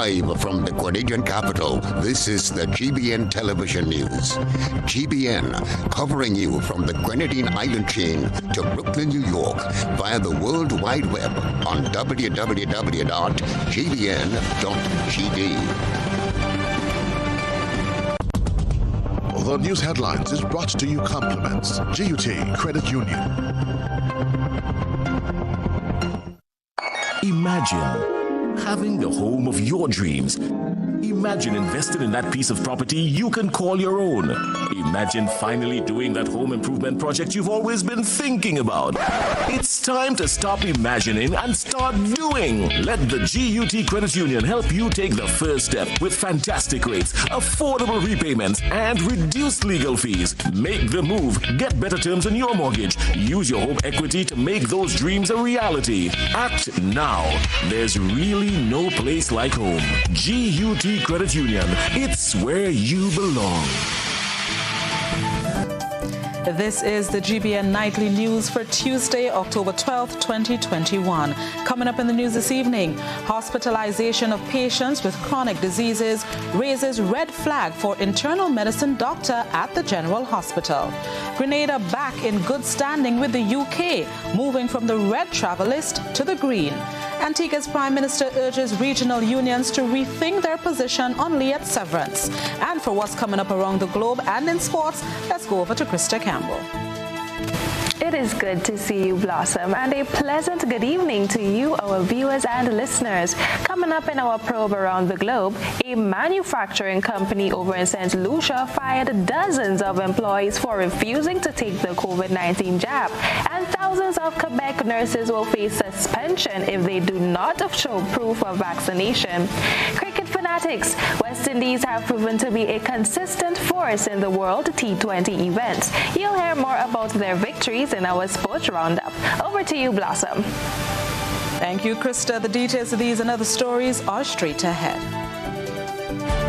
Live from the Grenadian capital, this is the GBN Television News. GBN, covering you from the Grenadine Island chain to Brooklyn, New York, via the World Wide Web on www.gbn.gd. The news headlines is brought to you compliments GUT Credit Union. Imagine having the home of your dreams. Imagine investing in that piece of property you can call your own. Imagine finally doing that home improvement project you've always been thinking about. It's time to stop imagining and start doing. Let the GUT Credit Union help you take the first step with fantastic rates, affordable repayments, and reduced legal fees. Make the move. Get better terms on your mortgage. Use your home equity to make those dreams a reality. Act now. There's really no place like home. GUT Credit Union. It's where you belong. This is the GBN Nightly News for Tuesday, October 12th, 2021. Coming up in the news this evening, hospitalization of patients with chronic diseases raises red flag for internal medicine doctor at the General Hospital. Grenada back in good standing with the UK, moving from the red travel list to the green. Antigua's Prime Minister urges regional unions to rethink their position on Liet severance. And for what's coming up around the globe and in sports, let's go over to Krista Campbell. It is good to see you, Blossom, and a pleasant good evening to you, our viewers and listeners. Coming up in our probe around the globe, a manufacturing company over in St. Lucia fired dozens of employees for refusing to take the COVID-19 jab, and thousands of Quebec nurses will face suspension if they do not show proof of vaccination. Cricket fanatics, West Indies have proven to be a consistent force in the World T20 events. You'll hear more about their victories in our sports roundup. Over to you, Blossom. Thank you, Krista. The details of these and other stories are straight ahead.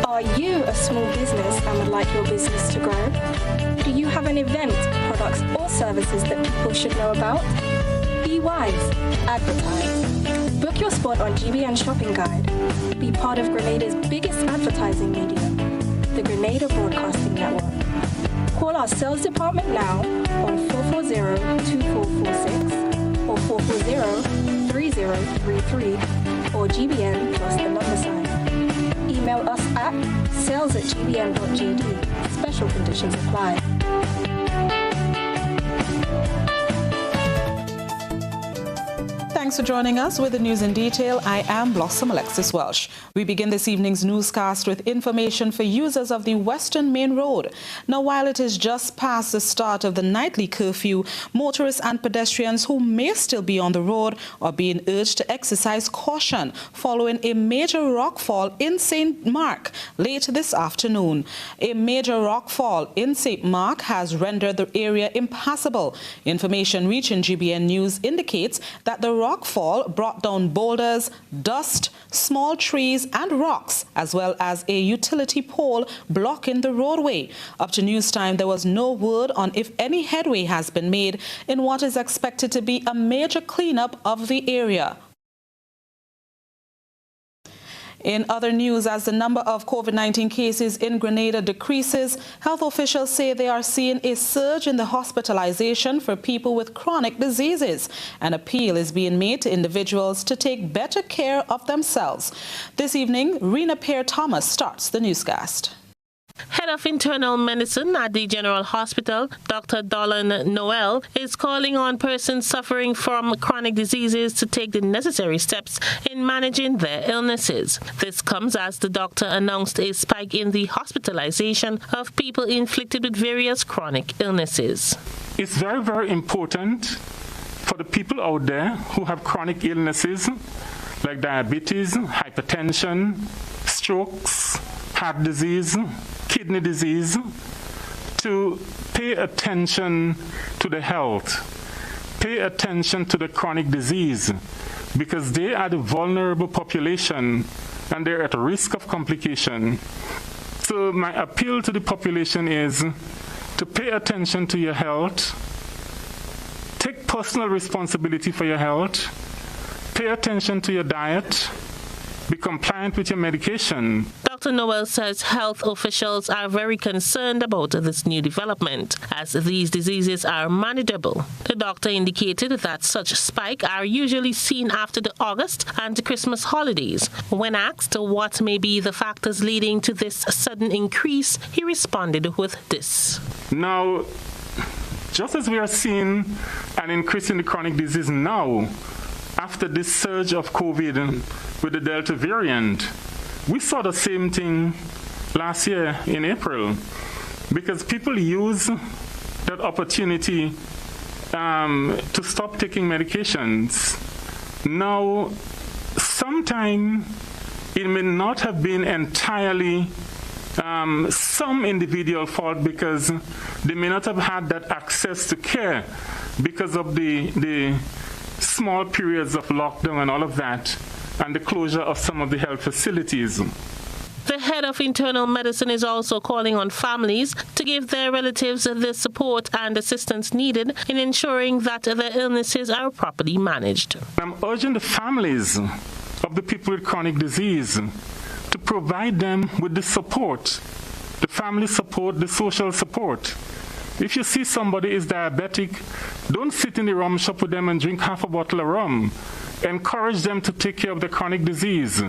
Are you a small business and would like your business to grow? Do you have an event, products or services that people should know about? Be wise. Advertise. Book your spot on GBN Shopping Guide. Be part of Grenada's biggest advertising medium, the Grenada Broadcasting Network. Call our sales department now on 440-2446 or 440-3033 or GBN plus the number sign. Email us at sales@gbn.gd. Special conditions apply. Thanks for joining us with the news in detail. I am Blossom Alexis-Welsh. We begin this evening's newscast with information for users of the Western Main Road. Now, while it is just past the start of the nightly curfew, motorists and pedestrians who may still be on the road are being urged to exercise caution following a major rockfall in St. Mark late this afternoon. A major rockfall in St. Mark has rendered the area impassable. Information reaching GBN News indicates that the rockfall brought down boulders, dust, small trees and rocks, as well as a utility pole blocking the roadway. Up to news time, there was no word on if any headway has been made in what is expected to be a major cleanup of the area. In other news, as the number of COVID-19 cases in Grenada decreases, health officials say they are seeing a surge in the hospitalization for people with chronic diseases. An appeal is being made to individuals to take better care of themselves. This evening, Rena Pear-Thomas starts the newscast. Head of Internal Medicine at the General Hospital, Dr. Dolan Noel, is calling on persons suffering from chronic diseases to take the necessary steps in managing their illnesses. This comes as the doctor announced a spike in the hospitalization of people inflicted with various chronic illnesses. It's very, very important for the people out there who have chronic illnesses like diabetes, hypertension, strokes, heart disease, kidney disease, to pay attention to the health, pay attention to the chronic disease, because they are the vulnerable population and they're at risk of complication. So my appeal to the population is to pay attention to your health, take personal responsibility for your health, pay attention to your diet, be compliant with your medication. Dr. Noel says health officials are very concerned about this new development, as these diseases are manageable. The doctor indicated that such spikes are usually seen after the August and Christmas holidays. When asked what may be the factors leading to this sudden increase, he responded with this. Now, just as we are seeing an increase in the chronic disease now, after this surge of COVID with the Delta variant, we saw the same thing last year in April, because people use that opportunity to stop taking medications. Now, sometimes it may not have been entirely some individual fault, because they may not have had that access to care because of the small periods of lockdown and all of that, and the closure of some of the health facilities. The head of internal medicine is also calling on families to give their relatives the support and assistance needed in ensuring that their illnesses are properly managed. I'm urging the families of the people with chronic disease to provide them with the support, the family support, the social support. If you see somebody is diabetic, don't sit in the rum shop with them and drink half a bottle of rum. Encourage them to take care of the chronic disease.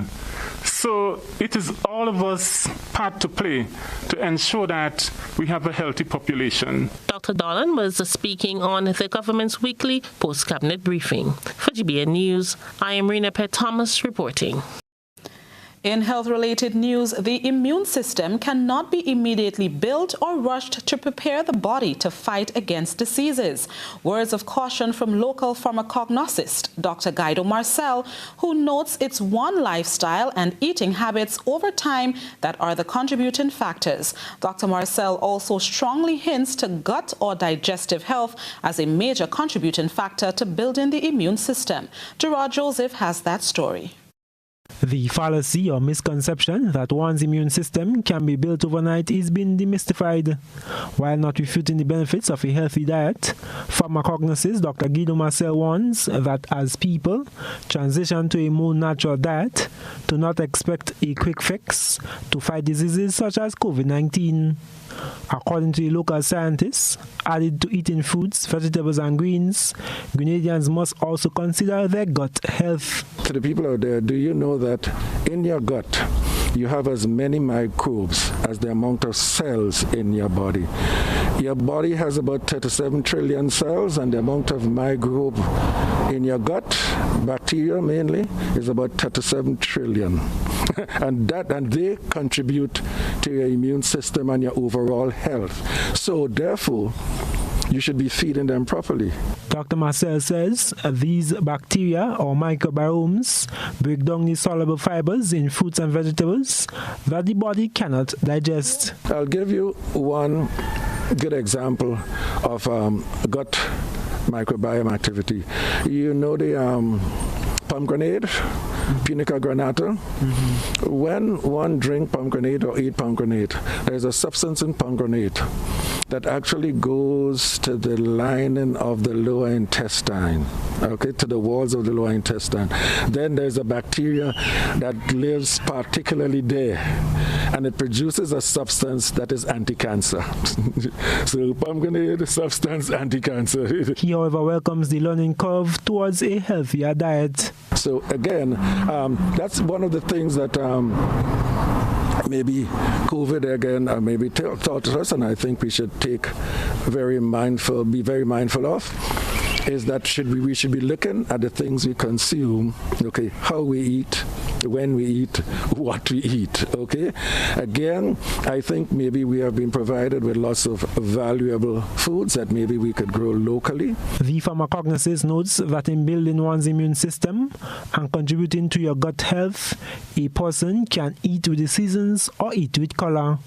So it is all of us part to play to ensure that we have a healthy population. Dr. Dolan was speaking on the government's weekly post-cabinet briefing. For GBN News, I am Rena Pett Thomas reporting. In health-related news, the immune system cannot be immediately built or rushed to prepare the body to fight against diseases. Words of caution from local pharmacognosist Dr. Guido Marcel, who notes it's one lifestyle and eating habits over time that are the contributing factors. Dr. Marcel also strongly hints to gut or digestive health as a major contributing factor to building the immune system. Gerard Joseph has that story. The fallacy or misconception that one's immune system can be built overnight is being demystified. While not refuting the benefits of a healthy diet, pharmacognosist Dr. Guido Marcel warns that as people transition to a more natural diet, to not expect a quick fix to fight diseases such as COVID-19. According to the local scientists, added to eating fruits, vegetables and greens, Grenadians must also consider their gut health. To the people out there, do you know that in your gut you have as many microbes as the amount of cells in your body? Your body has about 37 trillion cells, and the amount of microbe in your gut, bacteria mainly, is about 37 trillion. and they contribute to your immune system and your overall health. So therefore, you should be feeding them properly. Dr. Marcel says these bacteria or microbiomes break down the soluble fibers in fruits and vegetables that the body cannot digest. I'll give you one good example of gut microbiome activity. You know the pomegranate, Punica granata. When one drink pomegranate or eat pomegranate, there's a substance in pomegranate that actually goes to the lining of the lower intestine, okay, to the walls of the lower intestine. Then there's a bacteria that lives particularly there, and it produces a substance that is anti-cancer. So pomegranate substance anti-cancer. He, however, welcomes the learning curve towards a healthier diet. So again, that's one of the things that maybe COVID again maybe taught us, and I think we should be very mindful of, is that we should be looking at the things we consume, okay, how we eat, when we eat, what we eat, okay? Again, I think maybe we have been provided with lots of valuable foods that maybe we could grow locally. The pharmacognosist notes that in building one's immune system and contributing to your gut health, a person can eat with the seasons or eat with color.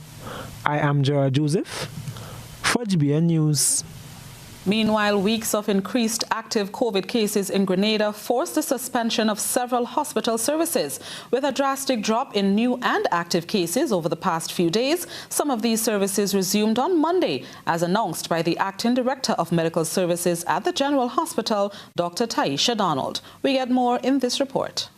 I am Gerard Joseph for GBN News. Meanwhile, weeks of increased active COVID cases in Grenada forced the suspension of several hospital services. With a drastic drop in new and active cases over the past few days, some of these services resumed on Monday, as announced by the Acting Director of Medical Services at the General Hospital, Dr. Taisha Donald. We get more in this report.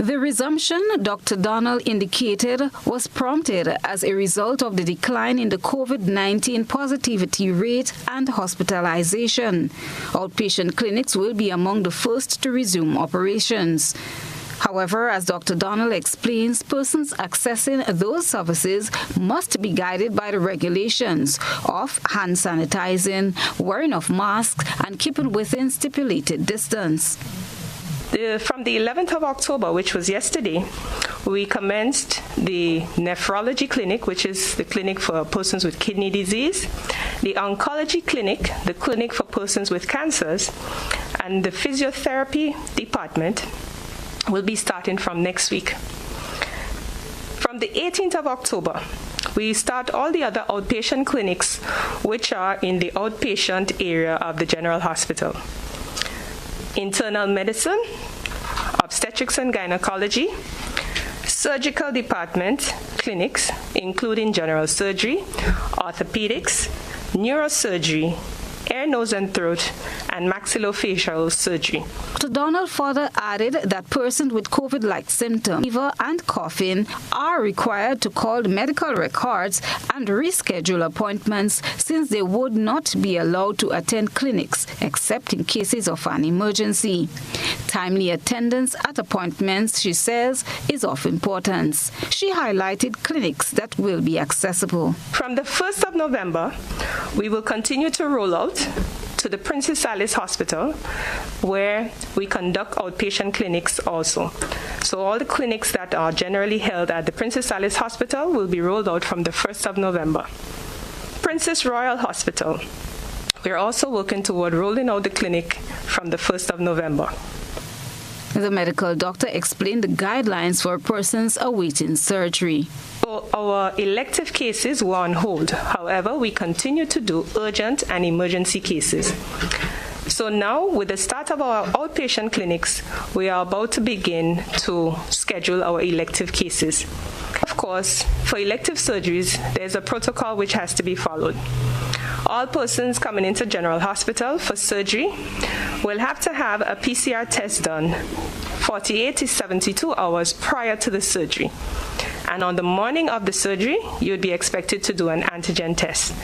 The resumption, Dr. Donald indicated, was prompted as a result of the decline in the COVID-19 positivity rate and hospitalization. Outpatient clinics will be among the first to resume operations. However, as Dr. Donald explains, persons accessing those services must be guided by the regulations of hand sanitizing, wearing of masks, and keeping within stipulated distance. From the 11th of October, which was yesterday, we commenced the nephrology clinic, which is the clinic for persons with kidney disease, the oncology clinic, the clinic for persons with cancers, and the physiotherapy department will be starting from next week. From the 18th of October, we start all the other outpatient clinics which are in the outpatient area of the General Hospital. Internal medicine, obstetrics and gynecology, surgical department clinics, including general surgery, orthopedics, neurosurgery, ear, nose, and throat, and maxillofacial surgery. Dr. Donald further added that persons with COVID-like symptoms, fever and coughing, are required to call the medical records and reschedule appointments since they would not be allowed to attend clinics except in cases of an emergency. Timely attendance at appointments, she says, is of importance. She highlighted clinics that will be accessible. From the 1st of November, we will continue to roll out to the Princess Alice Hospital, where we conduct outpatient clinics also. So all the clinics that are generally held at the Princess Alice Hospital will be rolled out from the 1st of November. Princess Royal Hospital, we're also working toward rolling out the clinic from the 1st of November. The medical doctor explained the guidelines for persons awaiting surgery. So our elective cases were on hold. However, we continue to do urgent and emergency cases. So now, with the start of our outpatient clinics, we are about to begin to schedule our elective cases. Of course, for elective surgeries, there's a protocol which has to be followed. All persons coming into General Hospital for surgery will have to have a PCR test done 48 to 72 hours prior to the surgery. And on the morning of the surgery, you'd be expected to do an antigen test.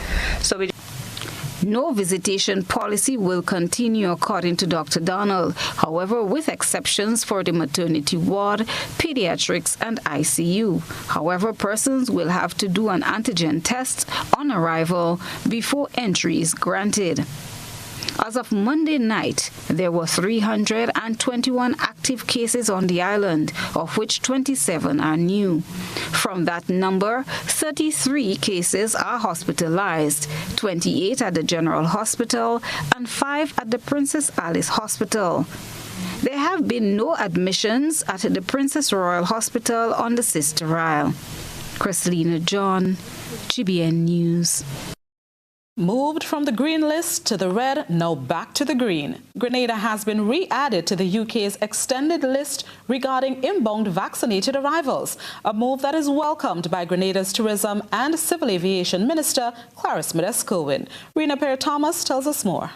No visitation policy will continue, according to Dr. Donald. However, with exceptions for the maternity ward, pediatrics, and ICU. However, persons will have to do an antigen test on arrival before entry is granted. As of Monday night, there were 321 active cases on the island, of which 27 are new. From that number, 33 cases are hospitalized, 28 at the General Hospital and 5 at the Princess Alice Hospital. There have been no admissions at the Princess Royal Hospital on the Sister Isle. Christelina John, GBN News. Moved from the green list to the red, now back to the green. Grenada has been re-added to the UK's extended list regarding inbound vaccinated arrivals, a move that is welcomed by Grenada's Tourism and Civil Aviation Minister, Clarice Modes-Cohen. Rena Perry-Thomas tells us more.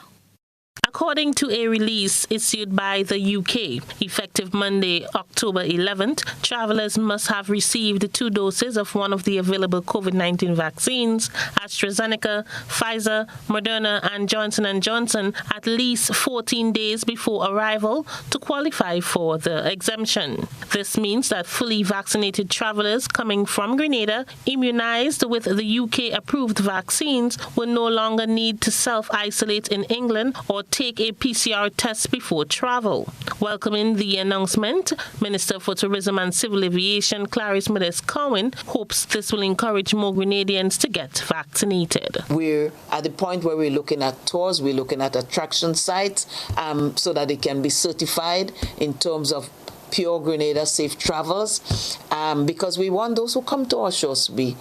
According to a release issued by the UK, effective Monday, October 11th, travelers must have received 2 doses of one of the available COVID-19 vaccines, AstraZeneca, Pfizer, Moderna, and Johnson & Johnson, at least 14 days before arrival to qualify for the exemption. This means that fully vaccinated travelers coming from Grenada, immunized with the UK-approved vaccines, will no longer need to self-isolate in England or take a PCR test before travel. Welcoming the announcement, Minister for Tourism and Civil Aviation Clarice Modes-Cohen hopes this will encourage more Grenadians to get vaccinated. We're at the point where we're looking at tours, we're looking at attraction sites so that they can be certified in terms of pure Grenada safe travels, because we want those who come to our shores to be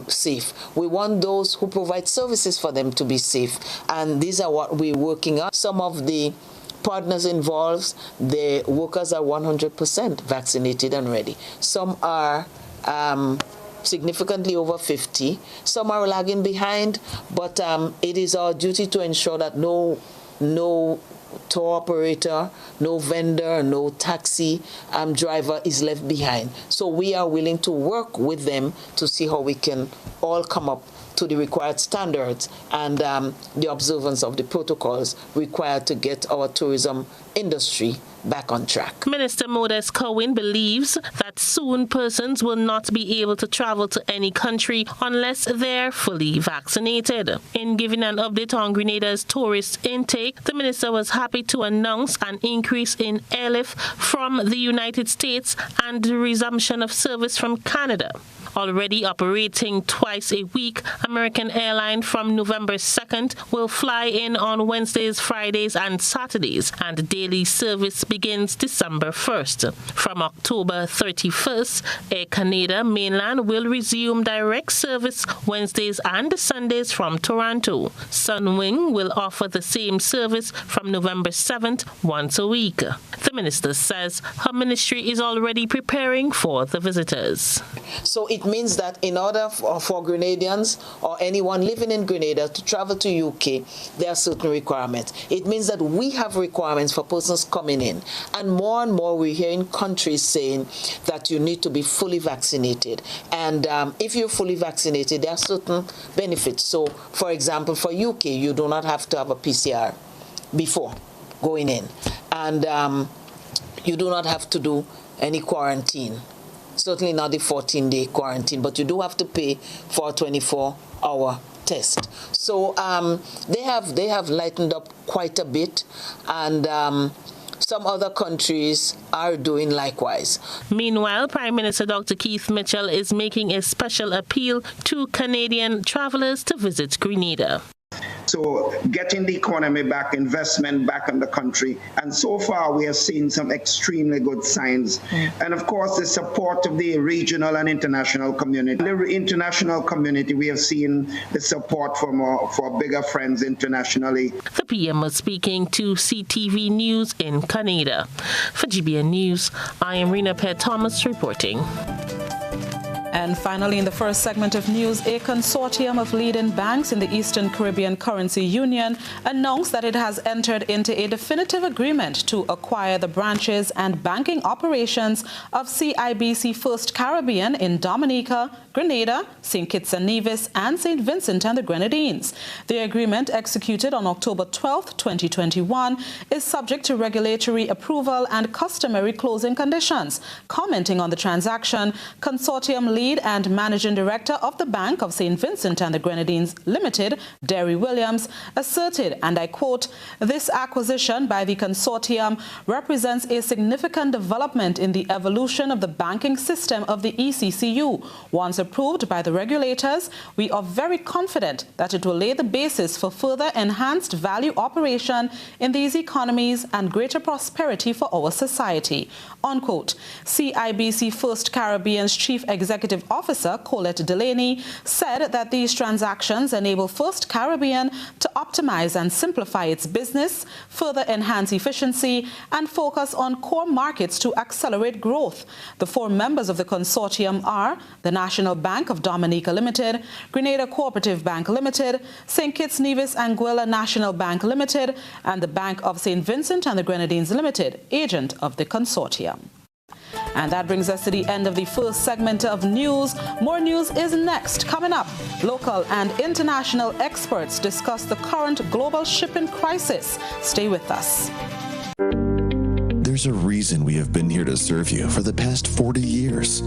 safe. We want those who provide services for them to be safe, and these are what we're working on. Some of the partners involved, the workers are 100% vaccinated and ready. Some are significantly over 50. Some are lagging behind, but it is our duty to ensure that no tour operator, no vendor, no taxi driver is left behind. So we are willing to work with them to see how we can all come up to the required standards and the observance of the protocols required to get our tourism industry back on track. Minister Modest Cohen believes that soon persons will not be able to travel to any country unless they're fully vaccinated. In giving an update on Grenada's tourist intake, the minister was happy to announce an increase in airlift from the United States and the resumption of service from Canada. Already operating twice a week, American Airlines from November 2nd will fly in on Wednesdays, Fridays, and Saturdays, and daily service begins December 1st. From October 31st, Air Canada Mainland will resume direct service Wednesdays and Sundays from Toronto. Sunwing will offer the same service from November 7th once a week. The minister says her ministry is already preparing for the visitors. So it means that in order for Grenadians or anyone living in Grenada to travel to UK, there are certain requirements. It means that we have requirements for persons coming in. And more we're hearing countries saying that you need to be fully vaccinated. And if you're fully vaccinated, there are certain benefits. So, for example, for UK, you do not have to have a PCR before going in. And you do not have to do any quarantine. Certainly not the 14-day quarantine, but you do have to pay for a 24-hour test. So they have lightened up quite a bit, and some other countries are doing likewise. Meanwhile, Prime Minister Dr. Keith Mitchell is making a special appeal to Canadian travelers to visit Grenada. So getting the economy back, investment back in the country. And so far, we have seen some extremely good signs. And of course, the support of the regional and international community. The international community, we have seen the support from for bigger friends internationally. The PM was speaking to CTV News in Canada. For GBN News, I am Rena Pear-Thomas reporting. And finally, in the first segment of news, a consortium of leading banks in the Eastern Caribbean Currency Union announced that it has entered into a definitive agreement to acquire the branches and banking operations of CIBC First Caribbean in Dominica, Grenada, St. Kitts and Nevis, and St. Vincent and the Grenadines. The agreement, executed on October 12th, 2021, is subject to regulatory approval and customary closing conditions. Commenting on the transaction, consortium lead and managing director of the Bank of St. Vincent and the Grenadines Limited, Derry Williams, asserted, and I quote, "This acquisition by the consortium represents a significant development in the evolution of the banking system of the ECCU. Once approved by the regulators, we are very confident that it will lay the basis for further enhanced value operation in these economies and greater prosperity for our society." Unquote. CIBC First Caribbean's Chief Executive Officer, Colette Delaney, said that these transactions enable First Caribbean to optimize and simplify its business, further enhance efficiency, and focus on core markets to accelerate growth. The four members of the consortium are the National Bank of Dominica Limited, Grenada Cooperative Bank Limited, St. Kitts Nevis Anguilla National Bank Limited, and the Bank of St. Vincent and the Grenadines Limited, agent of the consortium. And that brings us to the end of the first segment of news. More news is next. Coming up, local and international experts discuss the current global shipping crisis. Stay with us. There's a reason we have been here to serve you for the past 40 years.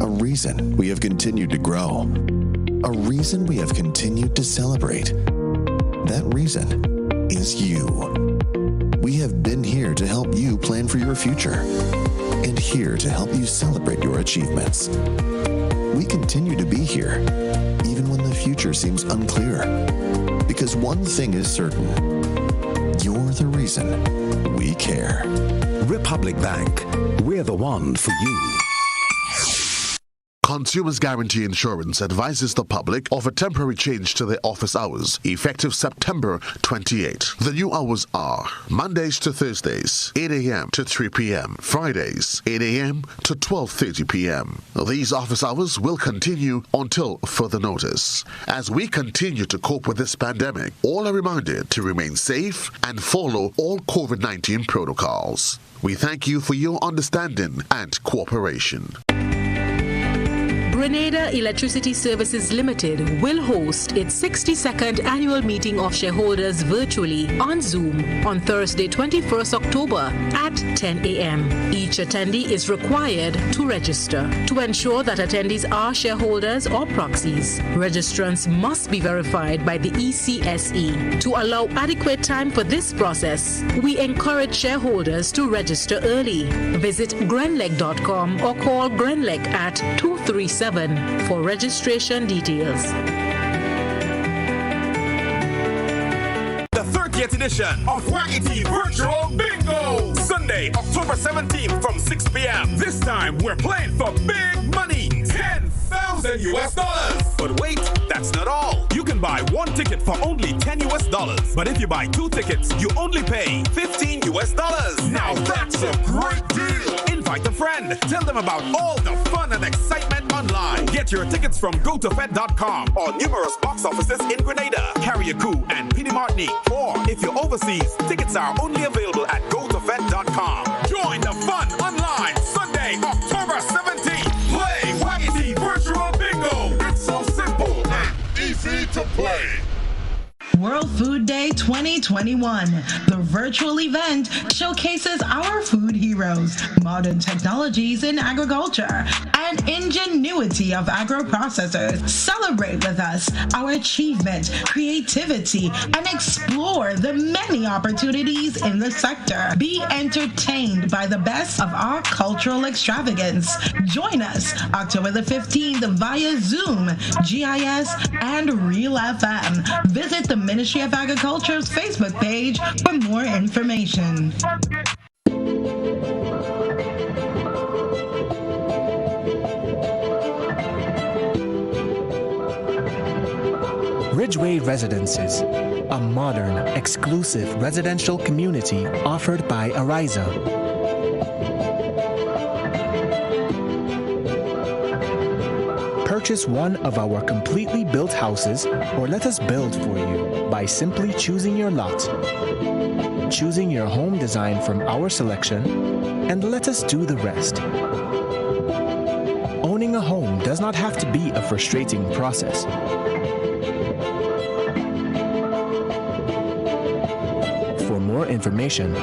A reason we have continued to grow. A reason we have continued to celebrate. That reason is you. We have been here to help you plan for your future. And here to help you celebrate your achievements. We continue to be here, even when the future seems unclear. Because one thing is certain, you're the reason we care. Republic Bank, we're the one for you. Consumers Guarantee Insurance advises the public of a temporary change to their office hours, effective September 28. The new hours are Mondays to Thursdays, 8 a.m. to 3 p.m., Fridays, 8 a.m. to 12:30 p.m. These office hours will continue until further notice. As we continue to cope with this pandemic, all are reminded to remain safe and follow all COVID-19 protocols. We thank you for your understanding and cooperation. Grenada Electricity Services Limited will host its 62nd annual meeting of shareholders virtually on Zoom on Thursday, 21st October at 10 a.m. Each attendee is required to register. To ensure that attendees are shareholders or proxies, registrants must be verified by the ECSE. To allow adequate time for this process, we encourage shareholders to register early. Visit grenleg.com or call Grenleg at 237 for registration details. The 30th edition of Waggity Virtual Bingo! Sunday, October 17th from 6 p.m. This time we're playing for big money, $10,000 US. But wait, that's not all. You can buy one ticket for only $10 US. But if you buy two tickets, you only pay $15 US. Now that's a great deal. Invite a friend. Tell them about all the fun and excitement online. Get your tickets from gotofed.com or numerous box offices in Grenada, Carriacou, and Petite Martinique. Or if you're overseas, tickets are only available at gotofed.com. Join the fun online Sunday, October 17th. Play Waggity Virtual Bingo. It's so simple and easy to play. World Food Day 2021. The virtual event showcases our food heroes, modern technologies in agriculture, and ingenuity of agro-processors. Celebrate with us our achievement, creativity, and explore the many opportunities in the sector. Be entertained by the best of our cultural extravagance. Join us October the 15th via Zoom, GIS, and Real FM. Visit the Ministry of Agriculture's Facebook page for more information. Ridgeway Residences, a modern, exclusive residential community offered by Ariza. Purchase one of our completely built houses or let us build for you by simply choosing your lot, choosing your home design from our selection, and let us do the rest. Owning a home does not have to be a frustrating process. For more information,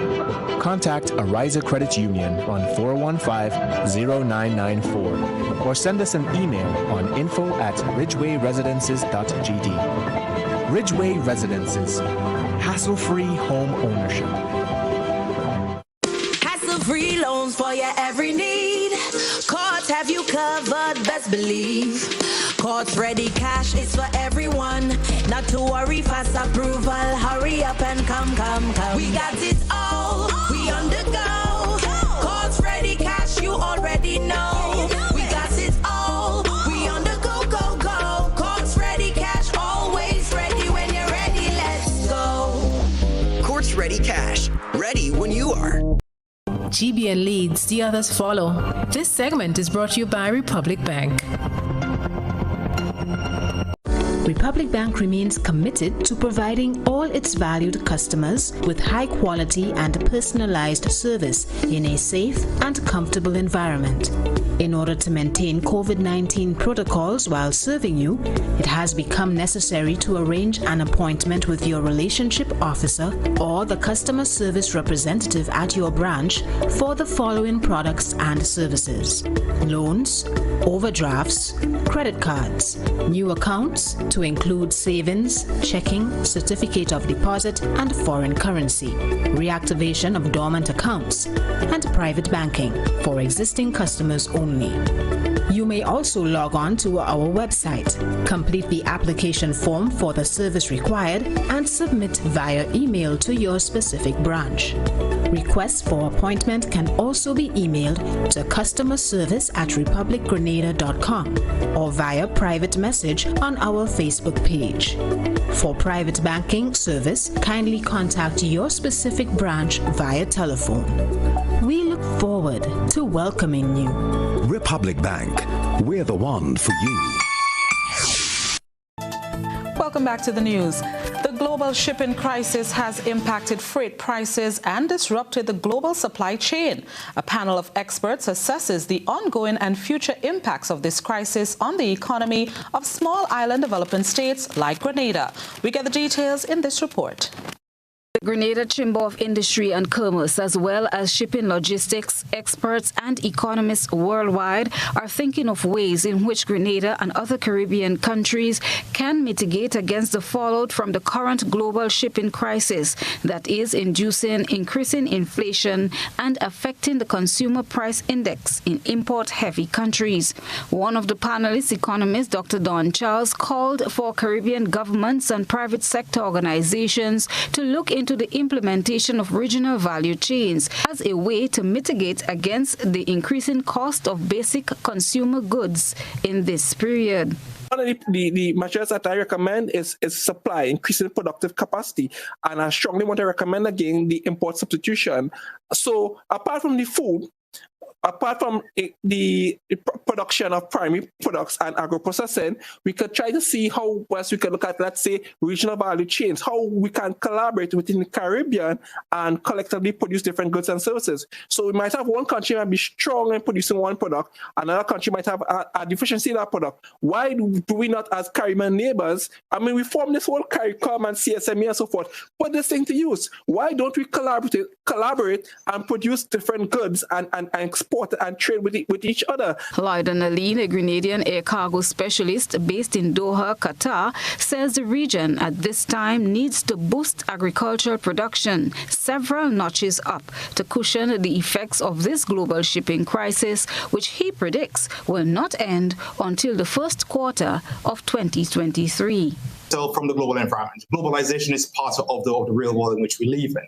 contact Ariza Credit Union on 415-0994 or send us an email on info@ridgewayresidences.gd. Ridgeway Residences, hassle-free home ownership. Hassle-free loans for your every need. Cards have you covered, best believe. Cards Ready Cash is for everyone. Not to worry, fast approval. Hurry up and come. We got it all. We on the go. Cards Ready Cash, you already know. We got it all. We on the go. Cards Ready Cash, always ready when you're ready. Let's go. Cards Ready Cash, ready when you are. GBN leads, the others follow. This segment is brought to you by Republic Bank. Republic Bank remains committed to providing all its valued customers with high quality and personalized service in a safe and comfortable environment. In order to maintain COVID-19 protocols while serving you, it has become necessary to arrange an appointment with your relationship officer or the customer service representative at your branch for the following products and services: loans, overdrafts, credit cards, new accounts to include savings, checking, certificate of deposit, and foreign currency, reactivation of dormant accounts, and private banking for existing customers only. You may also log on to our website, complete the application form for the service required, and submit via email to your specific branch. Requests for appointment can also be emailed to customerservice@republicgrenada.com or via private message on our Facebook page. For private banking service, kindly contact your specific branch via telephone. We look forward to welcoming you. Republic Bank, we're the one for you. Welcome back to the news. The global shipping crisis has impacted freight prices and disrupted the global supply chain. A panel of experts assesses the ongoing and future impacts of this crisis on the economy of small island developing states like Grenada. We get the details in this report. The Grenada Chamber of Industry and Commerce, as well as shipping logistics experts and economists worldwide, are thinking of ways in which Grenada and other Caribbean countries can mitigate against the fallout from the current global shipping crisis that is inducing increasing inflation and affecting the consumer price index in import-heavy countries. One of the panelists, economist Dr. Don Charles, called for Caribbean governments and private sector organizations to look into the implementation of regional value chains as a way to mitigate against the increasing cost of basic consumer goods in this period. One of the measures that I recommend is supply, increasing productive capacity. And I strongly want to recommend again the import substitution. So apart from the food, apart from the production of primary products and agro-processing, we could try to see how best we can look at, let's say, regional value chains, how we can collaborate within the Caribbean and collectively produce different goods and services. So we might have one country might be strong in producing one product, another country might have a deficiency in that product. Why do we not, as Caribbean neighbors, I mean, we form this whole CARICOM and CSME and so forth, put this thing to use. Why don't we collaborate and produce different goods and export and trade with each other? Lloyd Naleen, a Grenadian air cargo specialist based in Doha, Qatar, says the region at this time needs to boost agricultural production several notches up to cushion the effects of this global shipping crisis, which he predicts will not end until the first quarter of 2023. So from the global environment, globalization is part of the real world in which we live in.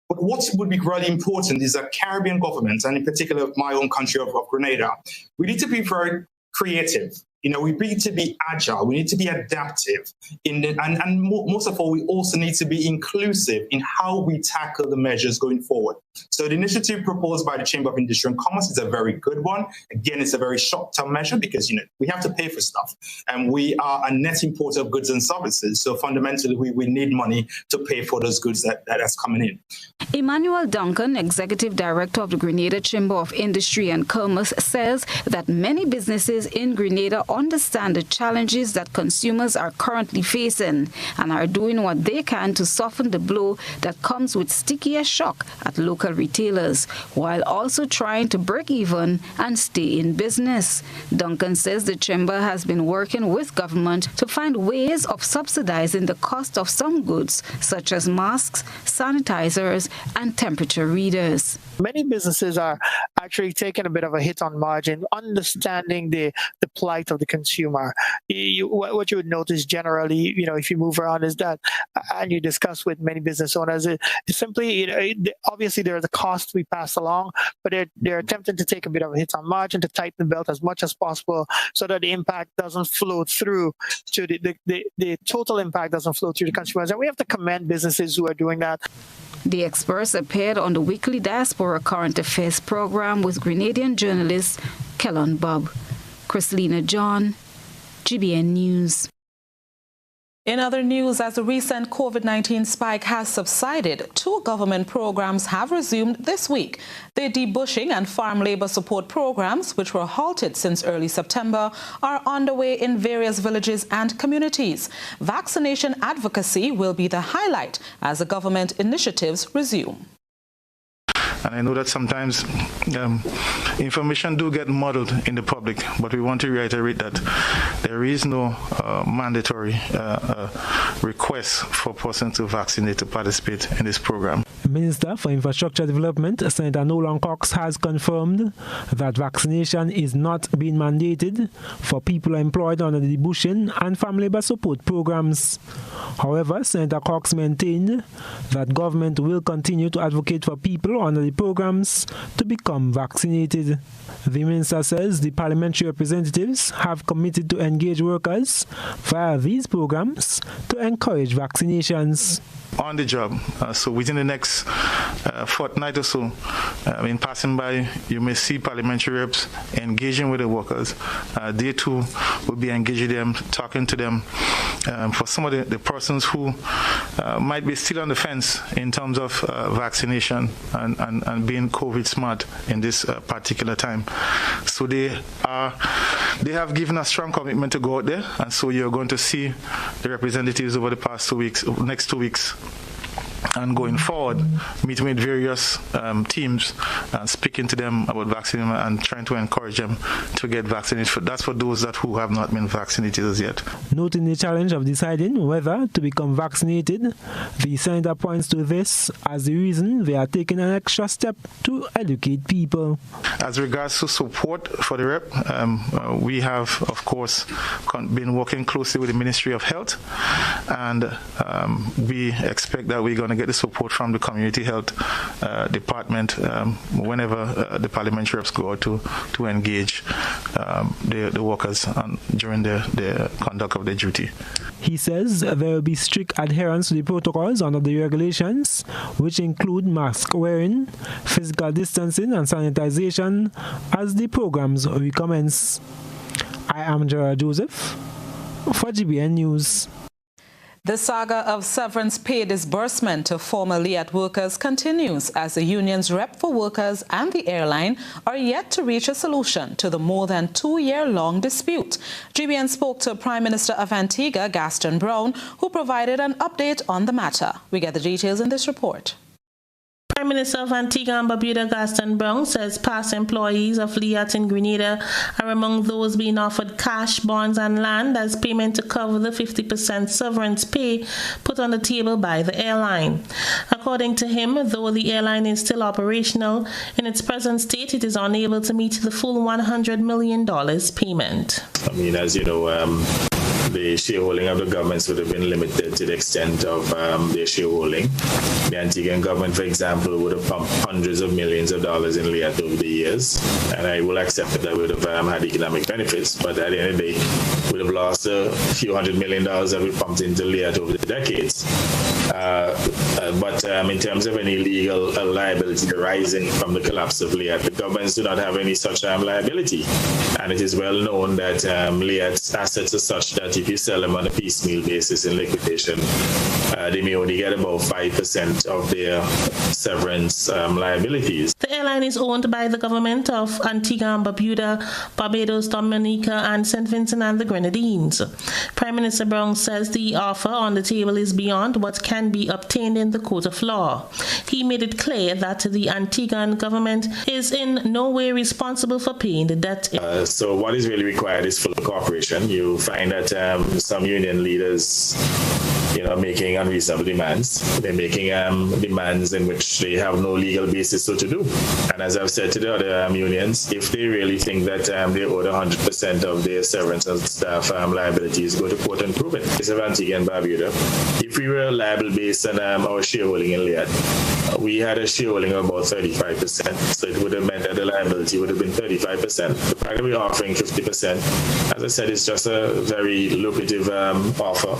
But what would be really important is that Caribbean governments, and in particular my own country of Grenada, we need to be very creative. You know, we need to be agile. We need to be adaptive. And most of all, we also need to be inclusive in how we tackle the measures going forward. So the initiative proposed by the Chamber of Industry and Commerce is a very good one. Again, it's a very short-term measure because, you know, we have to pay for stuff. And we are a net importer of goods and services. So fundamentally, we need money to pay for those goods that's coming in. Emmanuel Duncan, Executive Director of the Grenada Chamber of Industry and Commerce, says that many businesses in Grenada understand the challenges that consumers are currently facing and are doing what they can to soften the blow that comes with stickier shock at local retailers, while also trying to break even and stay in business. Duncan says the Chamber has been working with government to find ways of subsidizing the cost of some goods, such as masks, sanitizers, and temperature readers. Many businesses are actually taking a bit of a hit on margin, understanding the plight of the consumer. What you would notice generally, you know, if you move around is that, and you discuss with many business owners, it's simply, you know, obviously there are the costs we pass along, but they're attempting to take a bit of a hit on margin to tighten the belt as much as possible so that the impact doesn't flow through to the total impact doesn't flow through the consumers. And we have to commend businesses who are doing that. The experts appeared on the weekly Diaspora Current Affairs program with Grenadian journalist Kellon Bob. Christina John, GBN News. In other news, as the recent COVID-19 spike has subsided, 2 government programs have resumed this week. The debushing and farm labor support programs, which were halted since early September, are underway in various villages and communities. Vaccination advocacy will be the highlight as the government initiatives resume. And I know that sometimes information do get muddled in the public, but we want to reiterate that there is no mandatory request for persons to vaccinate to participate in this program. Minister for Infrastructure Development, Senator Nolan Cox, has confirmed that vaccination is not being mandated for people employed under the Bushing and Family Labour Support programs. However, Senator Cox maintained that government will continue to advocate for people under the programs to become vaccinated. The minister says the parliamentary representatives have committed to engage workers via these programs to encourage vaccinations. On the job, so within the next fortnight or so, in passing by, you may see parliamentary reps engaging with the workers. They too will be engaging them, talking to them. For some of the persons who might be still on the fence in terms of vaccination and being COVID smart in this particular time. So they have given a strong commitment to go out there, and so you're going to see the representatives over the past 2 weeks, next 2 weeks, and going forward, meeting with various teams and speaking to them about vaccinating and trying to encourage them to get vaccinated. That's for those who have not been vaccinated as yet. Noting the challenge of deciding whether to become vaccinated, the senator points to this as the reason they are taking an extra step to educate people. As regards to support for the rep, we have, of course, been working closely with the Ministry of Health, and we expect that we're going to get the support from the Community Health Department whenever the parliamentary reps go out to engage the workers during the conduct of their duty. He says there will be strict adherence to the protocols under the regulations, which include mask wearing, physical distancing and sanitization as the programs recommence. I am Gerard Joseph for GBN News. The saga of severance pay disbursement to former LIAT workers continues as the union's rep for workers and the airline are yet to reach a solution to the more than 2-year-long dispute. GBN spoke to Prime Minister of Antigua, Gaston Brown, who provided an update on the matter. We get the details in this report. Prime Minister of Antigua and Barbuda, Gaston Brown, says past employees of LIAT in Grenada are among those being offered cash, bonds and land as payment to cover the 50% severance pay put on the table by the airline. According to him, though the airline is still operational, in its present state it is unable to meet the full $100 million payment. I mean, as you know, the shareholding of the governments would have been limited to the extent of their shareholding. The Antiguan government, for example, would have pumped hundreds of millions of dollars in LIAT over the years, and I will accept that I would have had economic benefits, but at the end of the day, would have lost a few $100 million that we pumped into LIAT over the decades. But in terms of any legal liability arising from the collapse of LIAT, the governments do not have any such liability. And it is well known that LIAT's assets are such that if you sell them on a piecemeal basis in liquidation, they may only get about 5% of their severance liabilities. The airline is owned by the government of Antigua and Barbuda, Barbados, Dominica and St. Vincent and the Grenadines. Prime Minister Brown says the offer on the table is beyond what can be obtained in the court of law. He made it clear that the Antiguan government is in no way responsible for paying the debt. So what is really required is full cooperation. You find that some union leaders making unreasonable demands. They're making demands in which they have no legal basis so to do. And as I've said to the other unions, if they really think that they owe 100% of their severance and staff liabilities, go to court and prove it. It's of Antigua and Barbuda. If we were liable based on our shareholding in LIAT, we had a shareholding of about 35%, so it would have meant that the liability would have been 35%. The fact that we're offering 50%, as I said, it's just a very lucrative offer,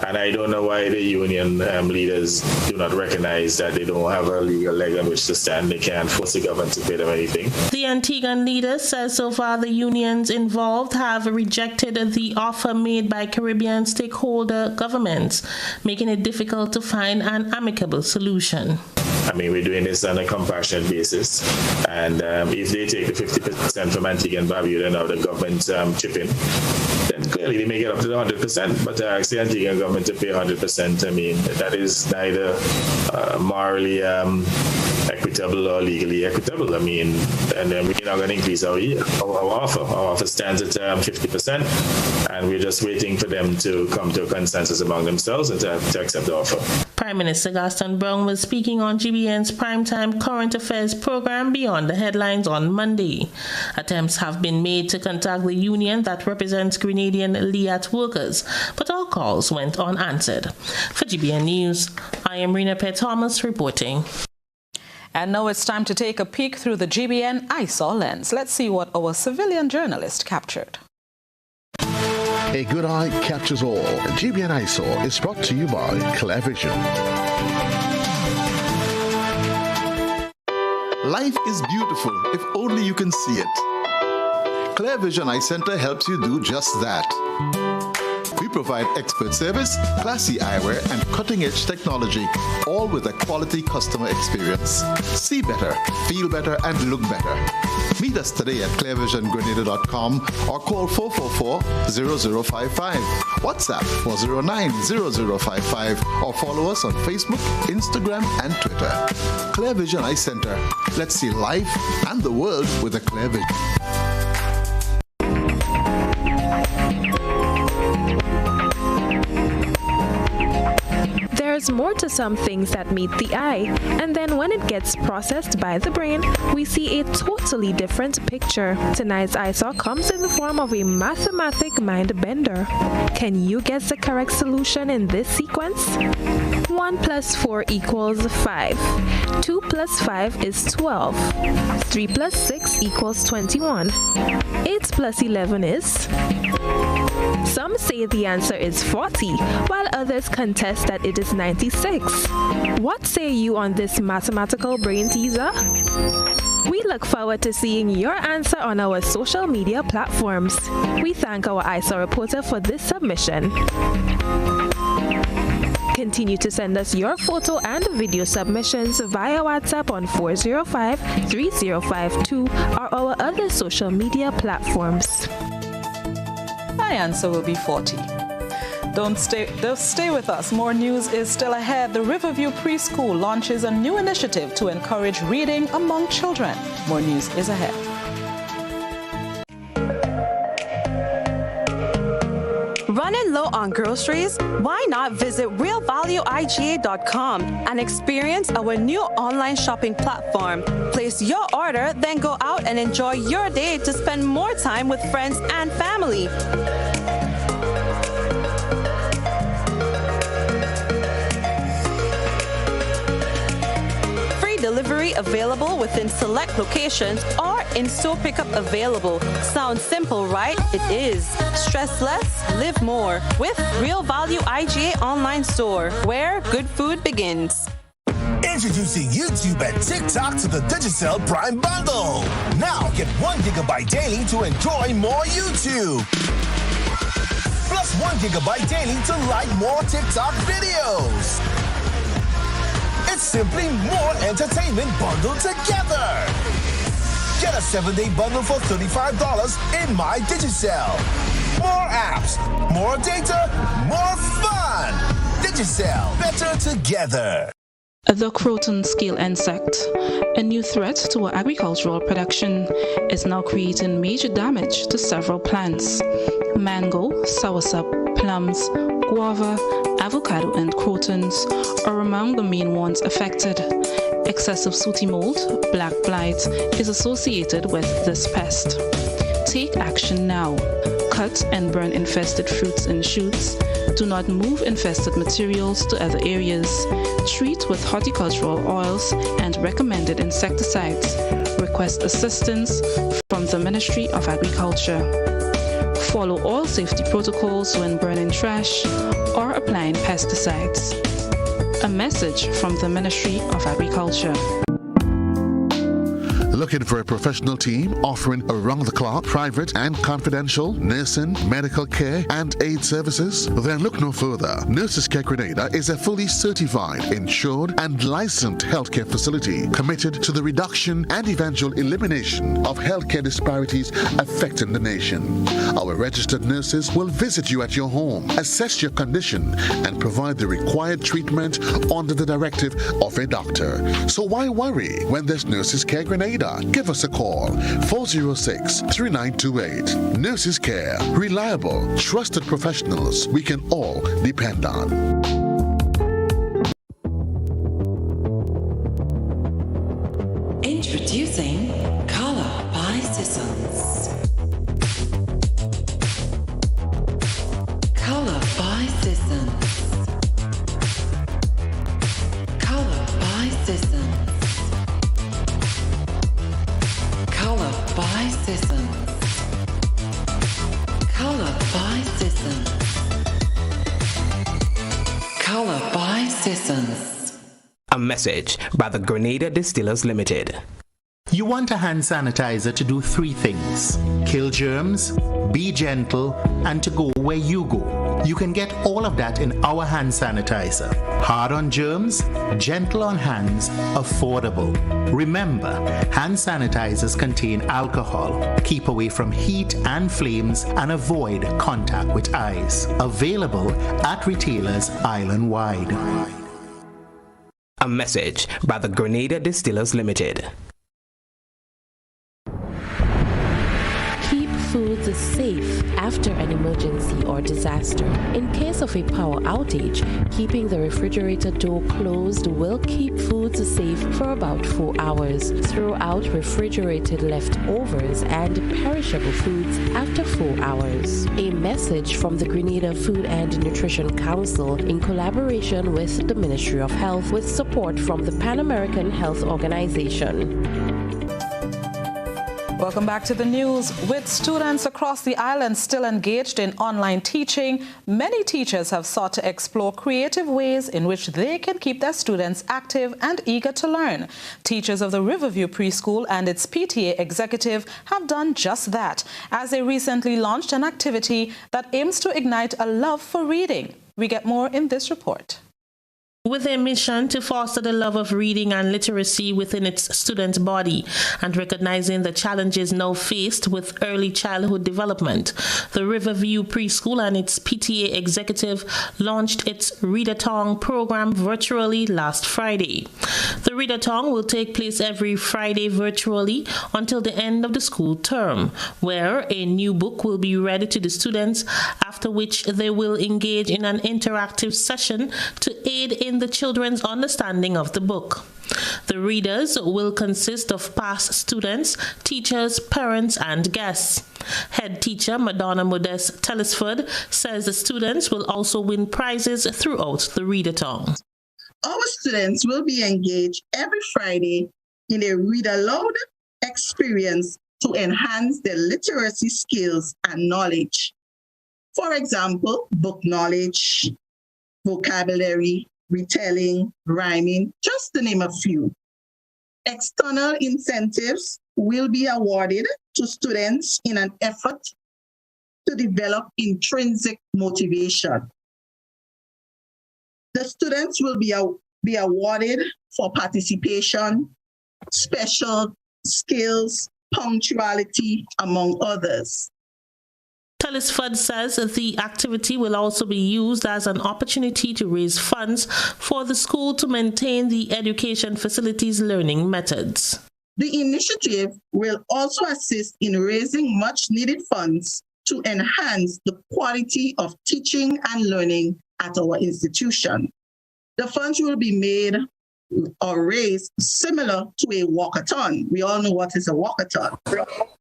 and I don't know why the union leaders do not recognize that they don't have a legal leg on which to stand. They can't force the government to pay them anything. The Antiguan leader says so far the unions involved have rejected the offer made by Caribbean stakeholder governments, making it difficult to find an amicable solution. I mean, we're doing this on a compassionate basis, and if they take the 50% from Antigua and Barbuda, now the government's chipping, then clearly they may get up to the 100%. But to ask the Antiguan government to pay 100%, I mean, that is neither morally equitable or legally equitable. I mean, and then we're not going to increase our offer. Our offer stands at 50%, and we're just waiting for them to come to a consensus among themselves and to accept the offer. Prime Minister Gaston Brown was speaking on GBN's primetime current affairs program Beyond the Headlines on Monday. Attempts have been made to contact the union that represents Grenadian LIAT workers, but all calls went unanswered. For GBN News, I am Rena Thomas reporting. And now it's time to take a peek through the GBN eyesore lens. Let's see what our civilian journalist captured. A good eye captures all. GBN Eyesore is brought to you by Clear Vision. Life is beautiful if only you can see it. Clear Vision Eye Center helps you do just that. We provide expert service, classy eyewear, and cutting-edge technology, all with a quality customer experience. See better, feel better, and look better. Meet us today at clearvisiongrenada.com or call 444-0055. WhatsApp 409-0055 or follow us on Facebook, Instagram, and Twitter. Clear Vision Eye Center. Let's see life and the world with a clear vision. There's more to some things that meet the eye, and then when it gets processed by the brain, we see a totally different picture. Tonight's eyesore comes in the form of a mathematic mind bender. Can you guess the correct solution in this sequence? 1 plus 4 equals 5. 2 plus 5 is 12. 3 plus 6 equals 21. 8 plus 11 is... Some say the answer is 40, while others contest that it is 96. What say you on this mathematical brain teaser? We look forward to seeing your answer on our social media platforms. We thank our eyesore reporter for this submission. Continue to send us your photo and video submissions via WhatsApp on 405-3052 or our other social media platforms. My answer will be 40. Don't stay with us. More news is still ahead. The Riverview Preschool launches a new initiative to encourage reading among children. More news is ahead. Running low on groceries? Why not visit realvalueiga.com and experience our new online shopping platform. Place your order, then go out and enjoy your day to spend more time with friends and family. Delivery available within select locations or in-store pickup available. Sounds simple, right? It is. Stress less, live more with Real Value IGA online store, where good food begins. Introducing YouTube and TikTok to the Digicel Prime Bundle. Now get 1 GB daily to enjoy more YouTube. Plus 1 GB daily to like more TikTok videos. It's simply more entertainment bundled together. Get a 7-day bundle for $35 in My Digicel. More apps, more data, more fun. Digicel, better together. The croton scale insect, a new threat to our agricultural production, is now creating major damage to several plants. Mango, soursop, plums, guava, avocado, and crotons are among the main ones affected. Excessive sooty mold, black blight, is associated with this pest. Take action now. Cut and burn infested fruits and shoots. Do not move infested materials to other areas. Treat with horticultural oils and recommended insecticides. Request assistance from the Ministry of Agriculture. Follow all safety protocols when burning trash or applying pesticides. A message from the Ministry of Agriculture. Looking for a professional team offering around-the-clock, private and confidential nursing, medical care, and aid services? Then look no further. Nurses Care Grenada is a fully certified, insured, and licensed healthcare facility committed to the reduction and eventual elimination of healthcare disparities affecting the nation. Our registered nurses will visit you at your home, assess your condition, and provide the required treatment under the directive of a doctor. So why worry when there's Nurses Care Grenada? Give us a call, 406-3928. Nurses Care, reliable, trusted professionals we can all depend on. Citizens. Color by Citizens. A message by the Grenada Distillers Limited. You want a hand sanitizer to do 3 things: kill germs, be gentle, and to go where you go. You can get all of that in our hand sanitizer. Hard on germs, gentle on hands, affordable. Remember, hand sanitizers contain alcohol. Keep away from heat and flames and avoid contact with eyes. Available at retailers island-wide. A message by the Grenada Distillers Limited. Foods is safe after an emergency or disaster. In case of a power outage, keeping the refrigerator door closed will keep foods safe for about 4 hours. Throw out refrigerated leftovers and perishable foods after 4 hours. A message from the Grenada Food and Nutrition Council in collaboration with the Ministry of Health with support from the Pan American Health Organization. Welcome back to the news. With students across the island still engaged in online teaching, many teachers have sought to explore creative ways in which they can keep their students active and eager to learn. Teachers of the Riverview Preschool and its PTA executive have done just that, as they recently launched an activity that aims to ignite a love for reading. We get more in this report. With a mission to foster the love of reading and literacy within its student body and recognizing the challenges now faced with early childhood development, the Riverview Preschool and its PTA executive launched its Readathon program virtually last Friday. The Readathon will take place every Friday virtually until the end of the school term, where a new book will be read to the students, after which they will engage in an interactive session to aid in the children's understanding of the book. The readers will consist of past students, teachers, parents, and guests. Head teacher Madonna Modest Tellisford says the students will also win prizes throughout the Readathon. Our students will be engaged every Friday in a read aloud experience to enhance their literacy skills and knowledge. For example, book knowledge, vocabulary, retelling, rhyming, just to name a few. External incentives will be awarded to students in an effort to develop intrinsic motivation. The students will be awarded for participation, special skills, punctuality, among others. Tellisford says the activity will also be used as an opportunity to raise funds for the school to maintain the education facilities' learning methods. The initiative will also assist in raising much-needed funds to enhance the quality of teaching and learning at our institution. The funds will be made or raised similar to a walkathon. We all know what is a walkathon.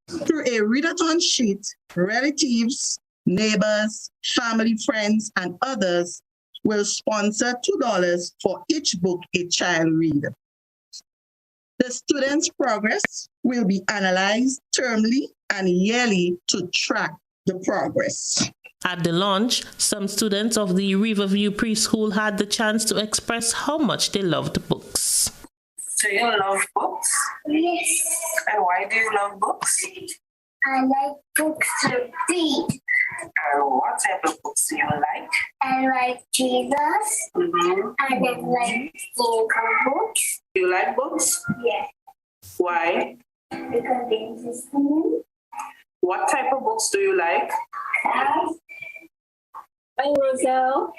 Through a readathon sheet, relatives, neighbors, family, friends, and others will sponsor $2 for each book a child reads. The students' progress will be analyzed termly and yearly to track the progress. At the launch, some students of the Riverview Preschool had the chance to express how much they loved books. Do you love books? Yes. And why do you love books? I like books to read. And what type of books do you like? I like Jesus. Mm-hmm. I like physical books. Do you like books? Yes. Why? Because they interest me. What type of books do you like? Roselle.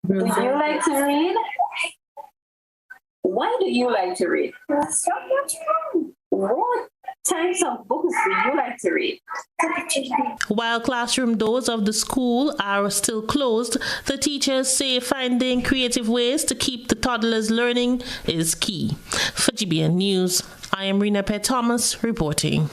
Do you like to read? Why do you like to read? It's so much fun. What types of books do you like to read? While classroom doors of the school are still closed, the teachers say finding creative ways to keep the toddlers learning is key. For GBN News, I am Rena Pett Thomas reporting.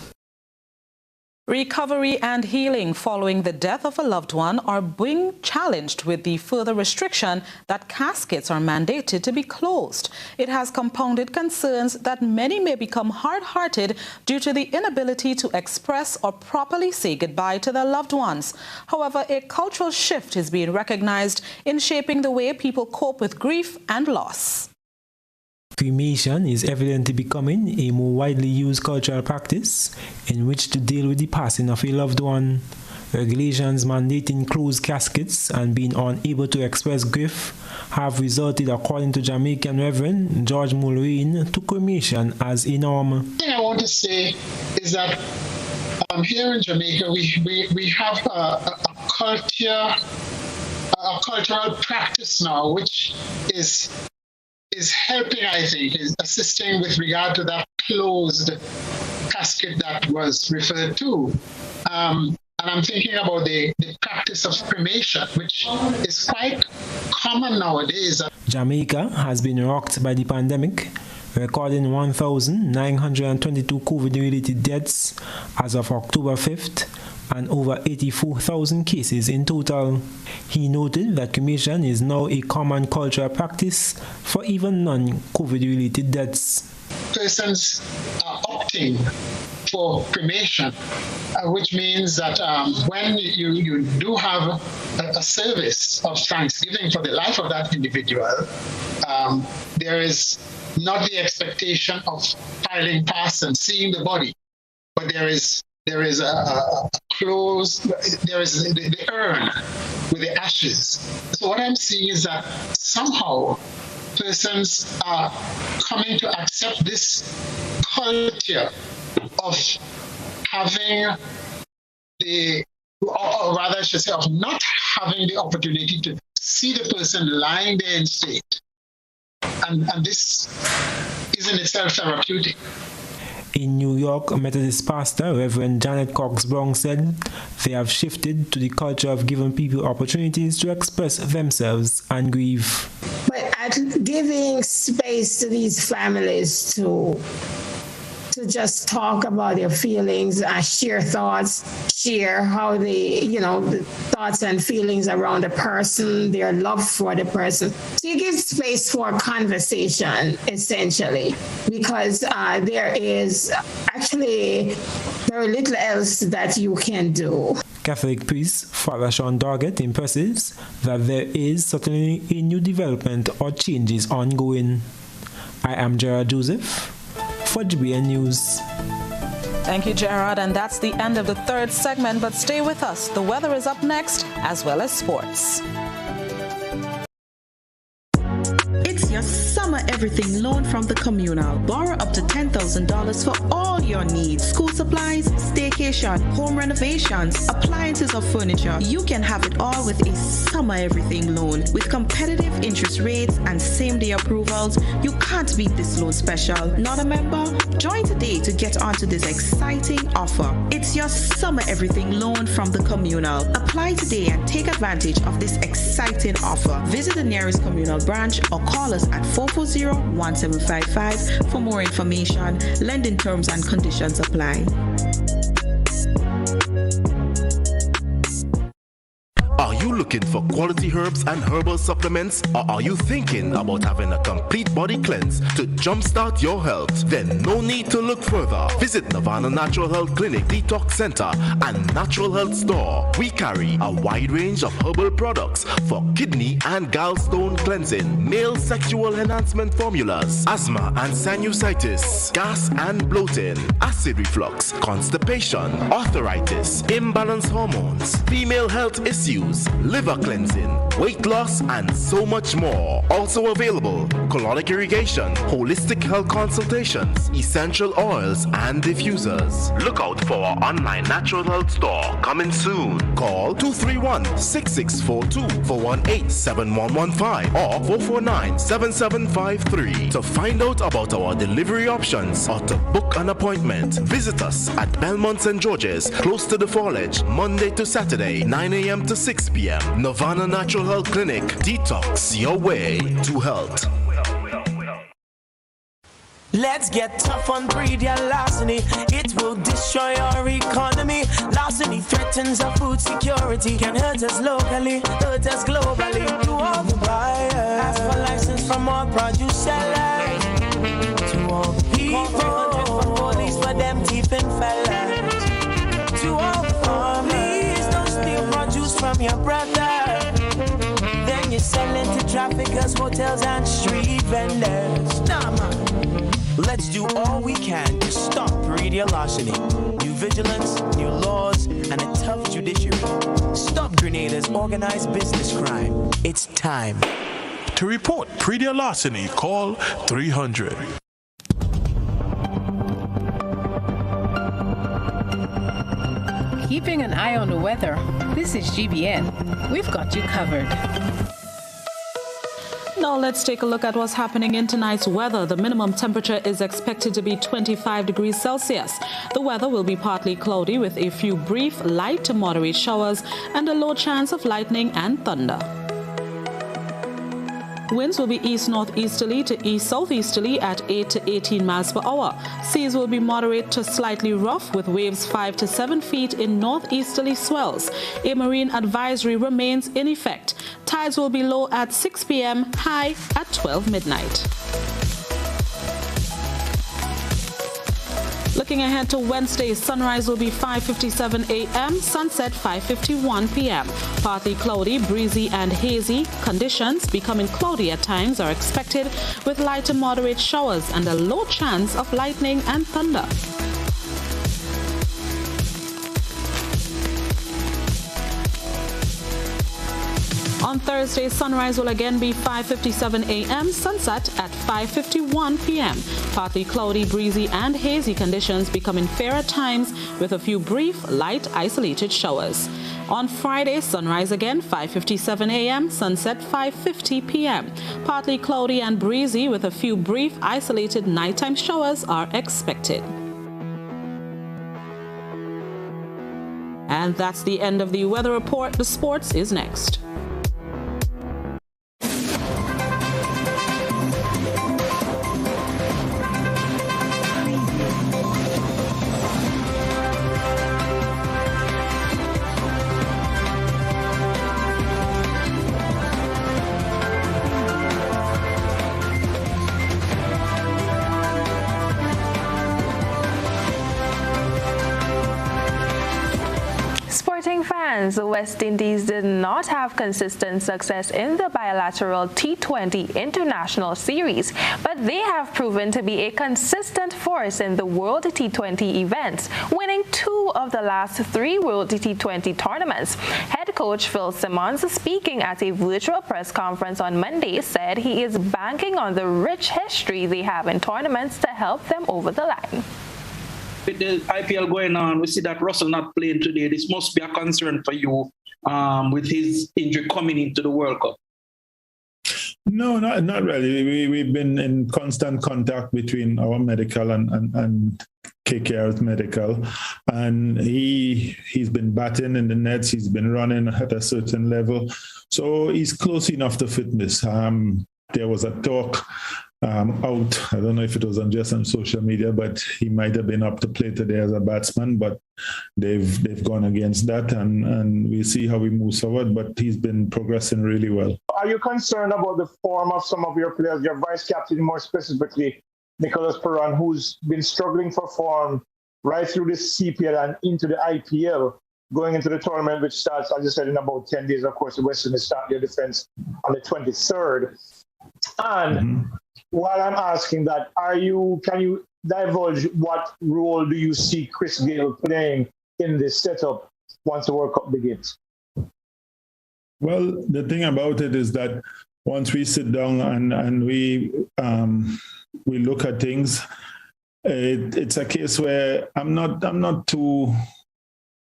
Recovery and healing following the death of a loved one are being challenged with the further restriction that caskets are mandated to be closed. It has compounded concerns that many may become hard-hearted due to the inability to express or properly say goodbye to their loved ones. However, a cultural shift is being recognized in shaping the way people cope with grief and loss. Cremation is evidently becoming a more widely used cultural practice in which to deal with the passing of a loved one. Regulations mandating closed caskets and being unable to express grief have resulted, according to Jamaican Reverend George Mulrain, to cremation as a norm. The thing I want to say is that here in Jamaica we have a cultural practice now which is helping, I think, is assisting with regard to that closed casket that was referred to. And I'm thinking about the practice of cremation, which is quite common nowadays. Jamaica has been rocked by the pandemic, recording 1,922 COVID-related deaths as of October 5th and over 84,000 cases in total. He noted that cremation is now a common cultural practice for even non-COVID-related deaths. Persons are opting for cremation, which means that when you do have a service of thanksgiving for the life of that individual, there is not the expectation of piling past and seeing the body, but there is a closed, there is the urn with the ashes. So what I'm seeing is that somehow persons are coming to accept this culture of having or rather I should say, of not having the opportunity to see the person lying there in state. And this is in itself therapeutic. In New York, Methodist pastor Reverend Janet Cox Brown said they have shifted to the culture of giving people opportunities to express themselves and grieve. But giving space to these families to just talk about their feelings, share thoughts, share how they, the thoughts and feelings around the person, their love for the person. So you give space for conversation, essentially, because there is actually very little else that you can do. Catholic priest Father Sean Doggett impresses that there is certainly a new development or changes ongoing. I am Gerard Joseph for GBN News. Thank you, Gerard, and that's the end of the third segment, but stay with us. The weather is up next, as well as sports. It's your summer everything loan from the Communal. Borrow up to $10,000 for all your needs. School supplies, staycation, home renovations, appliances or furniture. You can have it all with a summer everything loan. With competitive interest rates and same-day approvals, you can't beat this loan special. Not a member? Join today to get onto this exciting offer. It's your summer everything loan from the Communal. Apply today and take advantage of this exciting offer. Visit the nearest Communal branch or call us at 440-1755 for more information. Lending terms and conditions apply. Are you looking for quality herbs and herbal supplements, or are you thinking about having a complete body cleanse to jumpstart your health? Then no need to look further. Visit Nirvana Natural Health Clinic, Detox Center, and Natural Health Store. We carry a wide range of herbal products for kidney and gallstone cleansing, male sexual enhancement formulas, asthma and sinusitis, gas and bloating, acid reflux, constipation, arthritis, imbalanced hormones, female health issues, liver cleansing, weight loss, and so much more. Also available, colonic irrigation, holistic health consultations, essential oils, and diffusers. Look out for our online natural health store coming soon. Call 231-6642 for 18-7115 or 449-7753 to find out about our delivery options or to book an appointment. Visit us at Belmont St. George's, close to the Fallage, Monday to Saturday, 9 a.m. to 6 p.m. Nirvana Natural Health Clinic. Detox your way to health. Let's get tough on media larceny. It will destroy our economy. Larceny threatens our food security. Can hurt us locally, hurt us globally. To all the buyers, ask for license from all produce sellers. To all the people, 300 for police for them thieving fellas. To all the families, don't steal produce from your brother. Then you sell it to traffickers, hotels and street vendors. Nah, man. Let's do all we can to stop media larceny. New vigilance, new laws, and a tough judiciary. Stop Grenada's organized business crime. It's time. To report media larceny, call 300. Keeping an eye on the weather. This is GBN. We've got you covered. Now let's take a look at what's happening in tonight's weather. The minimum temperature is expected to be 25 degrees Celsius. The weather will be partly cloudy with a few brief light to moderate showers and a low chance of lightning and thunder. Winds will be east-northeasterly to east-southeasterly at 8 to 18 miles per hour. Seas will be moderate to slightly rough with waves 5 to 7 feet in northeasterly swells. A marine advisory remains in effect. Tides will be low at 6 p.m., high at 12 midnight. Looking ahead to Wednesday, sunrise will be 5:57 a.m., sunset 5:51 p.m. Partly cloudy, breezy and hazy conditions becoming cloudy at times are expected with light to moderate showers and a low chance of lightning and thunder. On Thursday, sunrise will again be 5:57 a.m., sunset at 5:51 p.m. Partly cloudy, breezy and hazy conditions becoming fair at times with a few brief, light, isolated showers. On Friday, sunrise again 5:57 a.m., sunset 5:50 p.m. Partly cloudy and breezy with a few brief, isolated nighttime showers are expected. And that's the end of the weather report. The sports is next. The West Indies did not have consistent success in the bilateral T20 International Series, but they have proven to be a consistent force in the World T20 events, winning 2 of the last 3 World T20 tournaments. Head coach Phil Simmons, speaking at a virtual press conference on Monday, said he is banking on the rich history they have in tournaments to help them over the line. With the IPL going on, we see that Russell not playing today. This must be a concern for you with his injury coming into the World Cup. No, not really. We've been in constant contact between our medical and KKR's medical, and he's been batting in the nets. He's been running at a certain level, so he's close enough to fitness. There was a talk out. I don't know if it was just on social media, but he might have been up to play today as a batsman, but they've gone against that, and we'll see how he moves forward, but he's been progressing really well. Are you concerned about the form of some of your players, your vice captain more specifically, Nicholas Perron, who's been struggling for form right through this CPL and into the IPL, going into the tournament, which starts, as you said, in about 10 days. Of course, the West Indies start their defense on the 23rd. And while I'm asking that, can you divulge what role do you see Chris Gayle playing in this setup once the World Cup begins? Well, the thing about it is that once we sit down and we look at things, it's a case where I'm not too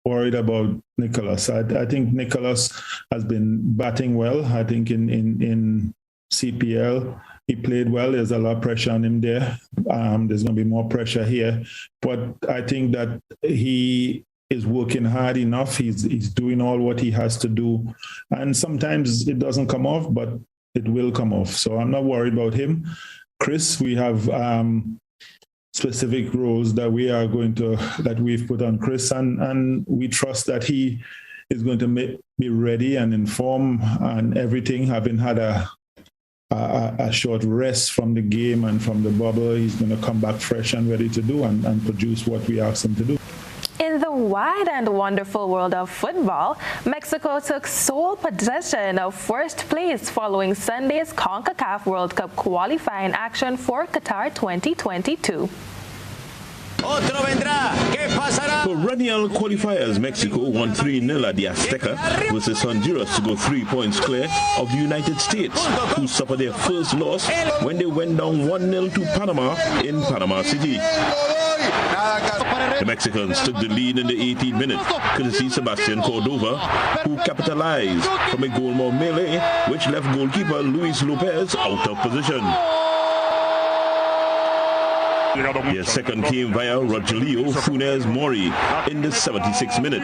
worried about Nicholas. I think Nicholas has been batting well. I think in CPL, he played well. There's a lot of pressure on him there. There's going to be more pressure here. But I think that he is working hard enough. He's doing all what he has to do. And sometimes it doesn't come off, but it will come off. So I'm not worried about him. Chris, we have specific roles that we've put on Chris, and we trust that he is going to be ready and informed and everything, having had a short rest from the game and from the bubble. He's going to come back fresh and ready to do and produce what we asked him to do. In the wide and wonderful world of football, Mexico took sole possession of first place following Sunday's CONCACAF World Cup qualifying action for Qatar 2022. Perennial qualifiers, Mexico won 3-0 at the Azteca versus Honduras to go 3 points clear of the United States, who suffered their first loss when they went down 1-0 to Panama in Panama City. The Mexicans took the lead in the 18th minute, courtesy Sebastian Cordova, who capitalized from a goal more melee, which left goalkeeper Luis Lopez out of position. Their second came via Rogelio Funes Mori in the 76th minute.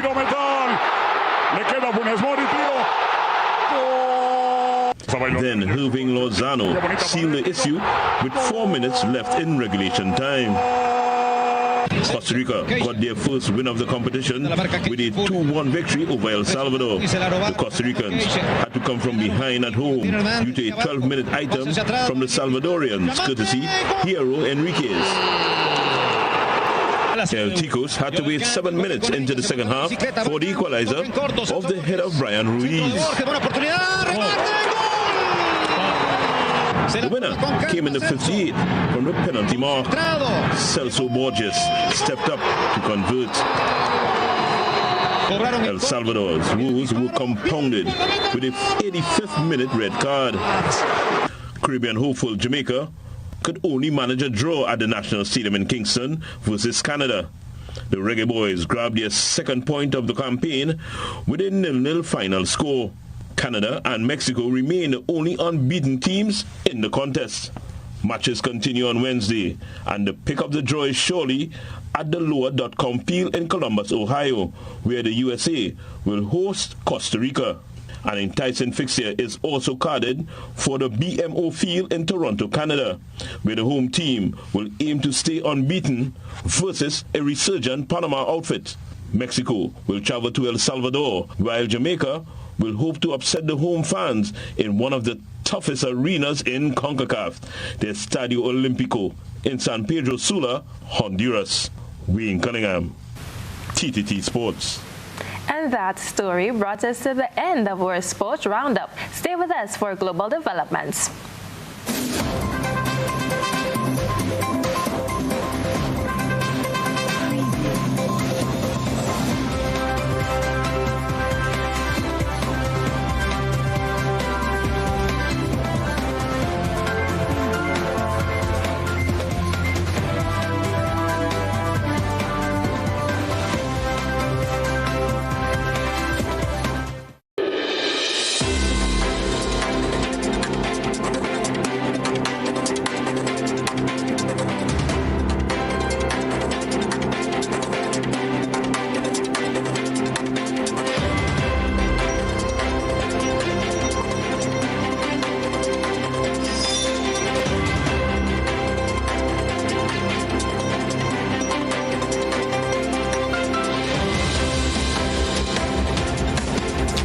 Then Irving Lozano sealed the issue with 4 minutes left in regulation time. Costa Rica got their first win of the competition with a 2-1 victory over El Salvador. The Costa Ricans had to come from behind at home due to a 12-minute item from the Salvadorians, courtesy Hierro Enriquez. El Ticos had to wait 7 minutes into the second half for the equalizer of the head of Brian Ruiz. The winner came in the 58th from the penalty mark. Celso Borges stepped up to convert. El Salvador's woes were compounded with a 85th minute red card. Caribbean hopeful Jamaica could only manage a draw at the National Stadium in Kingston versus Canada. The Reggae Boys grabbed their second point of the campaign with a 0-0 final score. Canada and Mexico remain the only unbeaten teams in the contest. Matches continue on Wednesday, and the pick of the draw is surely at the Lower.com field in Columbus, Ohio, where the USA will host Costa Rica. An enticing fixture is also carded for the BMO field in Toronto, Canada, where the home team will aim to stay unbeaten versus a resurgent Panama outfit. Mexico will travel to El Salvador, while Jamaica will hope to upset the home fans in one of the toughest arenas in CONCACAF, the Estadio Olímpico in San Pedro Sula, Honduras. Wayne Cunningham, TTT Sports. And that story brought us to the end of our sports roundup. Stay with us for global developments.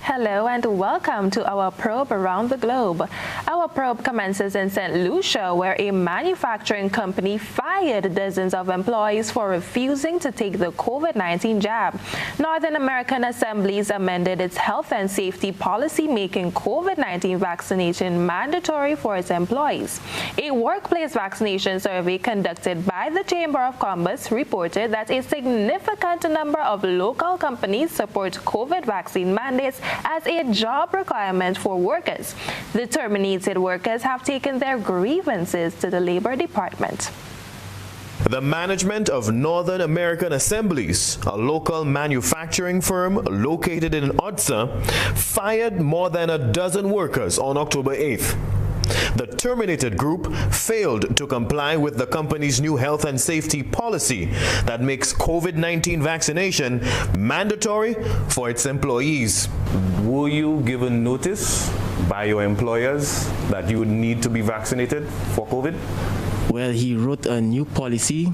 Hello and welcome to our probe around the globe. Our probe commences in St. Lucia, where a manufacturing company fired dozens of employees for refusing to take the COVID-19 jab. Northern American Assemblies amended its health and safety policy, making COVID-19 vaccination mandatory for its employees. A workplace vaccination survey conducted by the Chamber of Commerce reported that a significant number of local companies support COVID vaccine mandates as a job requirement for workers. The terminated workers have taken their grievances to the Labor Department. The management of Northern American Assemblies, a local manufacturing firm located in Otsa, fired more than a dozen workers on October 8th. The terminated group failed to comply with the company's new health and safety policy that makes COVID-19 vaccination mandatory for its employees. Were you given notice by your employers that you would need to be vaccinated for COVID? Well, he wrote a new policy,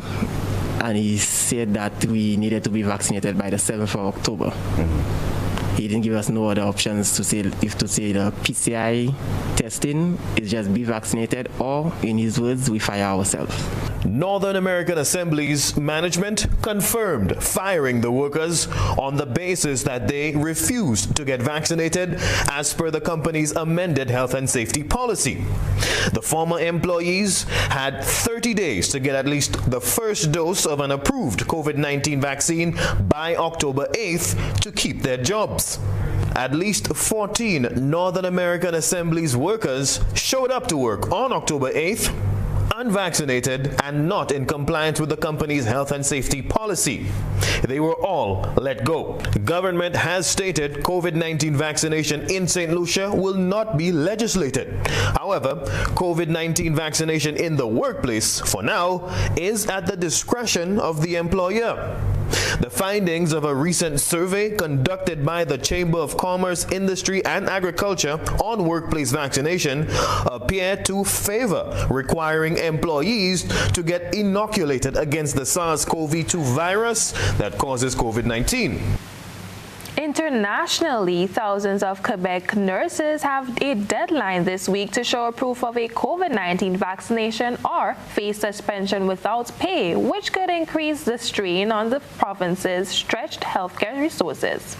and he said that we needed to be vaccinated by the 7th of October. He didn't give us no other options to say the PCI testing is just be vaccinated, or in his words, we fire ourselves. Northern American Assembly's management confirmed firing the workers on the basis that they refused to get vaccinated as per the company's amended health and safety policy. The former employees had 30 days to get at least the first dose of an approved COVID-19 vaccine by October 8th to keep their jobs. At least 14 Northern American Assembly's workers showed up to work on October 8th, unvaccinated and not in compliance with the company's health and safety policy. They were all let go. Government has stated COVID-19 vaccination in St. Lucia will not be legislated. However, COVID-19 vaccination in the workplace, for now, is at the discretion of the employer. The findings of a recent survey conducted by the Chamber of Commerce, Industry and Agriculture on workplace vaccination appear to favor requiring employees to get inoculated against the SARS-CoV-2 virus that causes COVID-19. Internationally, thousands of Quebec nurses have a deadline this week to show proof of a COVID-19 vaccination or face suspension without pay, which could increase the strain on the province's stretched healthcare resources.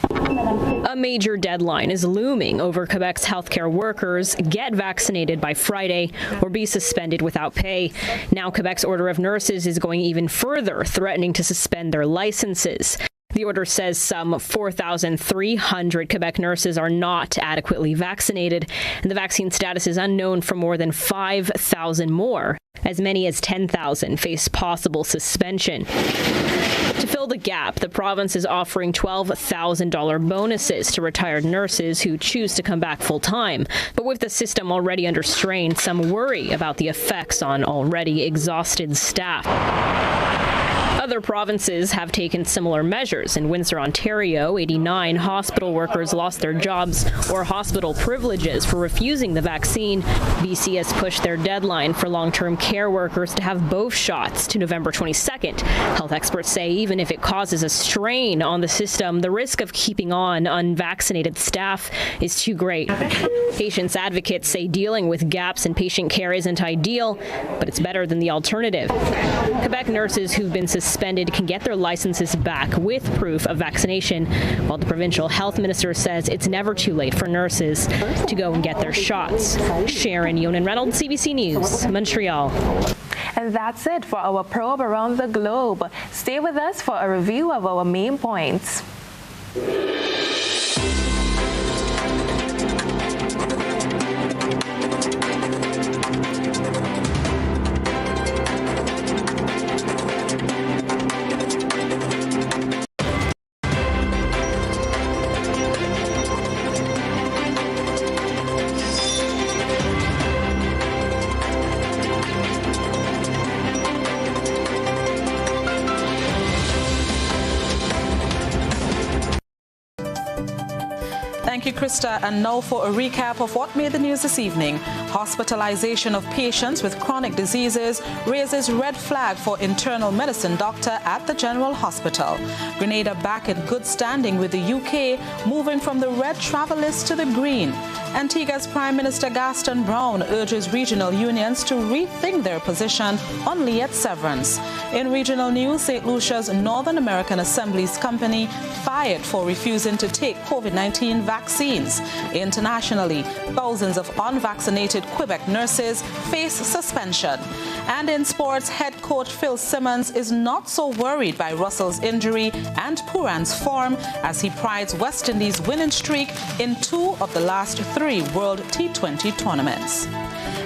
A major deadline is looming over Quebec's healthcare workers: get vaccinated by Friday or be suspended without pay. Now Quebec's Order of Nurses is going even further, threatening to suspend their licenses. The order says some 4,300 Quebec nurses are not adequately vaccinated, and the vaccine status is unknown for more than 5,000 more. As many as 10,000 face possible suspension. To fill the gap, the province is offering $12,000 bonuses to retired nurses who choose to come back full-time. But with the system already under strain, some worry about the effects on already exhausted staff. Other provinces have taken similar measures. In Windsor, Ontario, 89 hospital workers lost their jobs or hospital privileges for refusing the vaccine. BC has pushed their deadline for long-term care workers to have both shots to November 22nd. Health experts say even if it causes a strain on the system, the risk of keeping on unvaccinated staff is too great. Patients' advocates say dealing with gaps in patient care isn't ideal, but it's better than the alternative. Quebec nurses who've been suspended can get their licenses back with proof of vaccination, while the provincial health minister says it's never too late for nurses to go and get their shots. Sharon Yonan-Reynolds, CBC News, Montreal. And that's it for our probe around the globe. Stay with us for a review of our main points. Thank you, Krista. And now for a recap of what made the news this evening. Hospitalization of patients with chronic diseases raises red flag for internal medicine doctor at the General Hospital. Grenada back in good standing with the UK, moving from the red travel list to the green. Antigua's Prime Minister Gaston Brown urges regional unions to rethink their position on Liet severance. In regional news, St. Lucia's Northern American Assembly's company fired for refusing to take COVID-19 vaccines. Internationally, thousands of unvaccinated Quebec nurses face suspension. And in sports, head coach Phil Simmons is not so worried by Russell's injury and Pooran's form as he prides West Indies' winning streak in 2 of the last 3 World T20 tournaments.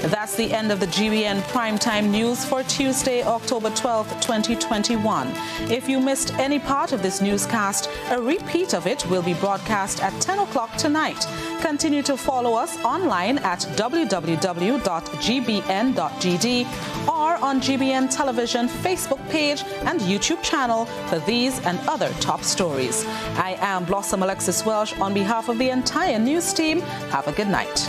That's the end of the GBN Primetime News for Tuesday, October 12th, 2021. If you missed any part of this newscast, a repeat of it will be broadcast at 10 o'clock tonight. Continue to follow us online at www.gbn.gd or on GBN Television Facebook page and YouTube channel for these and other top stories. I am Blossom Alexis-Welsh on behalf of the entire news team. Have a good night.